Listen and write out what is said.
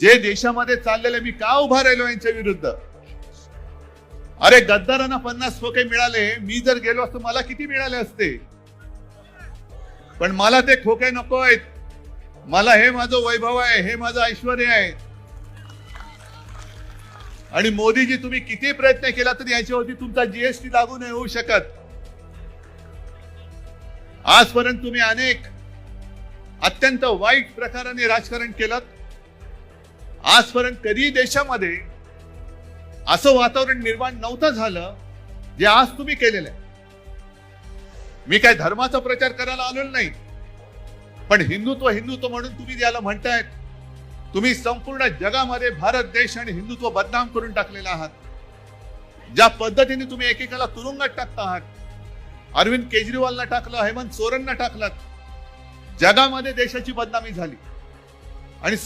जे देशामध्ये चाललेले, मी का उभा राहिलो यांच्या विरुद्ध? अरे गद्दारांना 50 खोके मिळाले, मी जर गेलो असतो मला किती मिळाले असते? पण मला ते खोके नको आहेत. मला हे माझं वैभव आहे, हे माझं ऐश्वर आहे. आणि मोदीजी, तुम्ही किती प्रयत्न केला तरी याच्यावरती तुमचा जीएसटी लागू नाही होऊ शकत. आजपर्यंत तुम्ही अनेक अत्यंत वाईट प्रकाराने राजकारण केलं. आजपर्यंत कधी देशामध्ये असं वातावरण निर्माण नव्हतं झालं जे आज तुम्ही केलेलं आहे. मी काय धर्माचा प्रचार करायला आलेलो नाही, पण हिंदुत्व हिंदुत्व म्हणून तुम्ही याला म्हणतायत. तुम्ही संपूर्ण जगामध्ये भारत देश आणि हिंदुत्व बदनाम करून टाकलेला आहात. ज्या पद्धतीने तुम्ही एकेकाला तुरुंगात टाकता आहात, अरविंद केजरीवालला टाकलं, हेमंत सोरेनला टाकलं, जगामध्ये देशाची बदनामी झाली.